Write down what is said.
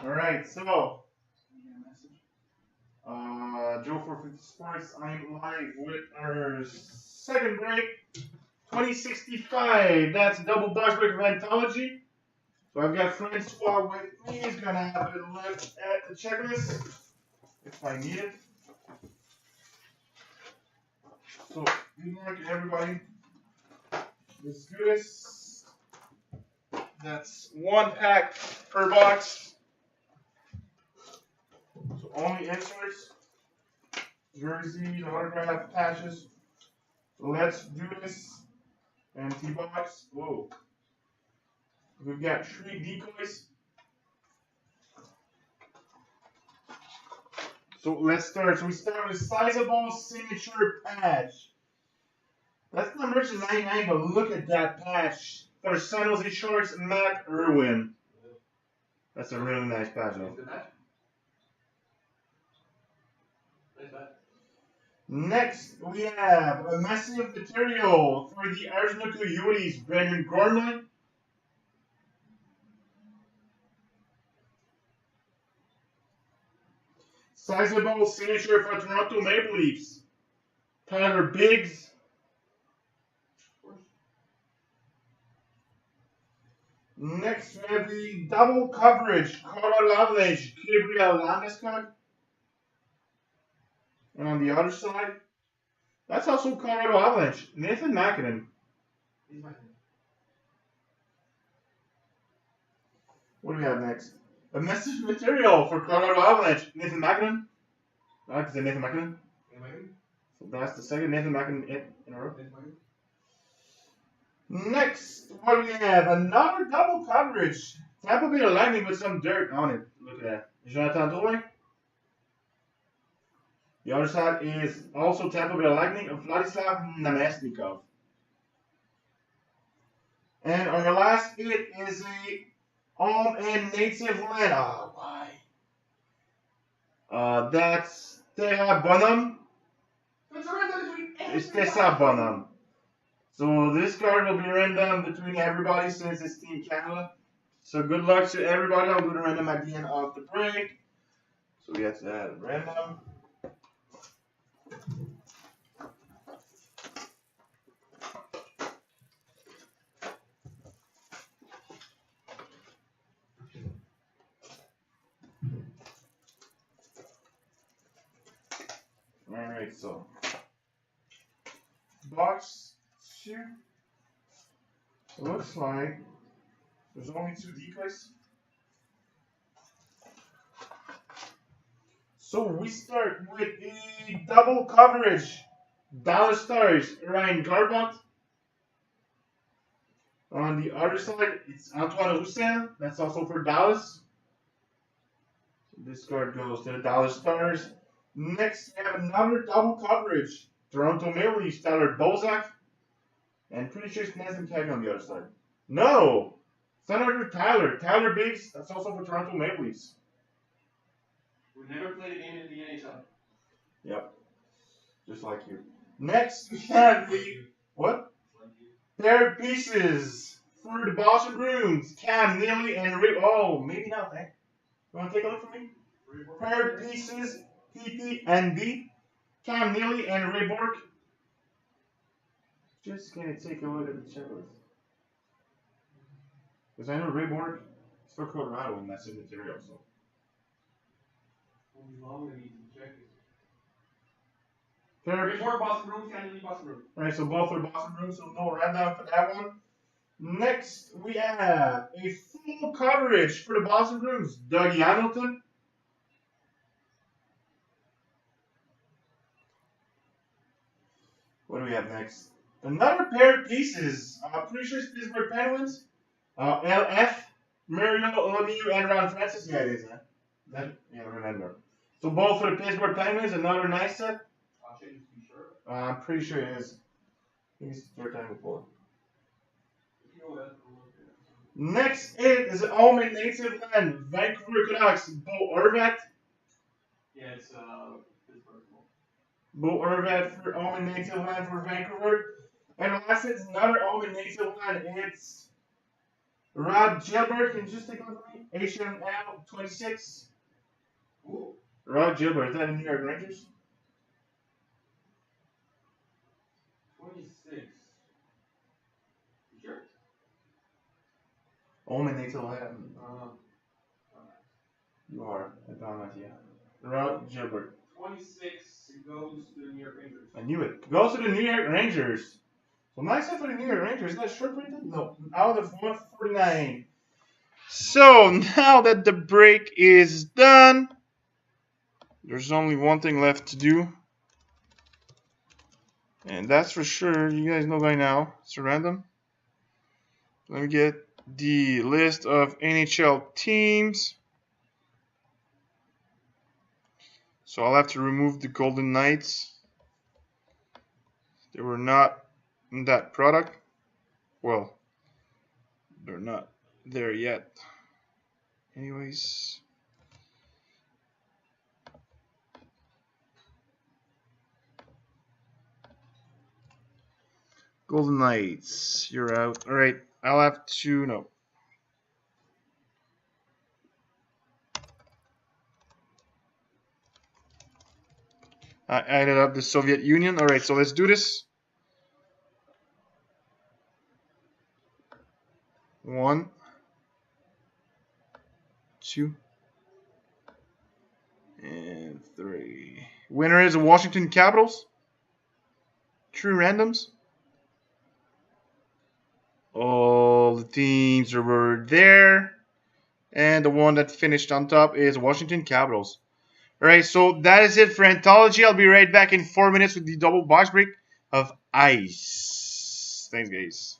Alright, so Joe 450 Sports, I'm live with our second break, 2065. That's double box break of Anthology. So I've got Francois with me. He's gonna have a look at the checklist if I need it. So good luck everybody. Let's do this. That's one pack per box. So only inserts, jerseys, autograph, patches. So let's do this. Empty box. Whoa. We've got 3 decoys. So let's start. So we start with sizable signature patch. That's not merch 99, but look at that patch. For San Jose Sharks, Matt Irwin. That's a really nice patch, though. Next, we have a massive material for the Arizona Coyotes, Brendan Gormley. Sizable signature for Toronto Maple Leafs, Tyler Biggs. Next, we have the double coverage, Colorado Avalanche, Gabriel Landeskog. And on the other side, that's also Colorado Avalanche, Nathan McKinnon. What do we have next? A message material for Colorado Avalanche, Nathan McKinnon. Is it Nathan McKinnon? So that's the second Nathan McKinnon in a row. Next, what do we have? Another double coverage. Tampa Bay Lightning with some dirt on it. Look at that. Jonathan Drouin. The other side is also Tampa Bay Lightning of Vladislav Namestnikov. And our last hit is a home and native land. Oh, why? That's Terra Bonham. It's Tessa Bonham. So this card will be random between everybody since it's Team Canada. So good luck to everybody. I'll do the random at the end of the break. So we have to add random. Alright, so box 2. It looks like there's only 2 decoys. So we start with a double coverage. Dallas Stars, Ryan Garbott. On the other side, it's Antoine Roussel. That's also for Dallas. So this card goes to the Dallas Stars. Next, we have another double coverage. Toronto Maple Leafs, Tyler Bozak. And pretty sure it's Nathan Keg on the other side. No! Senator Tyler Biggs. That's also for Toronto Maple Leafs. We've never played a game in the NHL. Yep. Just like you. Next, we have the what? Pair of pieces for the Boston Bruins. Cam Neely and Rick. Oh, maybe not, eh? You want to take a look for me? Pair of pieces, PP and B. Cam Neely and Ray Bork. Just gonna take a look at the checklist. Because I know Ray Bork is for Colorado and that's in material, so. Report Boston Bruins, can't leave Boston Bruins. Alright, so both are Boston Bruins, so no rundown for that one. Next, we have a full coverage for the Boston Bruins. Dougie Hamilton. What do we have next? Another pair of pieces. I'm pretty sure it's Pittsburgh Penguins. LF, Mario Lemieux, and Ron Francis. Yeah, it is, huh? Yeah, remember. So both for the Pittsburgh Penguins, another nice set. I'm pretty sure it is. I think it's the 3rd time before. Next is an home and native land, Vancouver Canucks, Bo Horvat. Yeah, it's Pittsburgh. Bo Horvat for home and native land for Vancouver. And last is another home and native land. It's Rod Gilbert, can you just take on me? HML 26. Ooh. Rod Gilbert, is that in New York Rangers? 26. You sure? Omen needs to have. You are. I don't know, yeah. Rod Gilbert. 26 goes to the New York Rangers. I knew it. Goes to the New York Rangers. So nice for the New York Rangers. Is that short printed? No. Out of 149. So now that the break is done, there's only one thing left to do. And that's for sure. You guys know by now. It's a random. Let me get the list of NHL teams. So I'll have to remove the Golden Knights. They were not in that product. Well, they're not there yet. Anyways. Golden Knights, you're out. Alright, I'll have to, no. I added up the Soviet Union. Alright, so let's do this. 1, 2, and 3. Winner is the Washington Capitals. True randoms. All the teams were there. And the one that finished on top is Washington Capitals. Alright, so that is it for Anthology. I'll be right back in 4 minutes with the double box break of ice. Thanks, guys.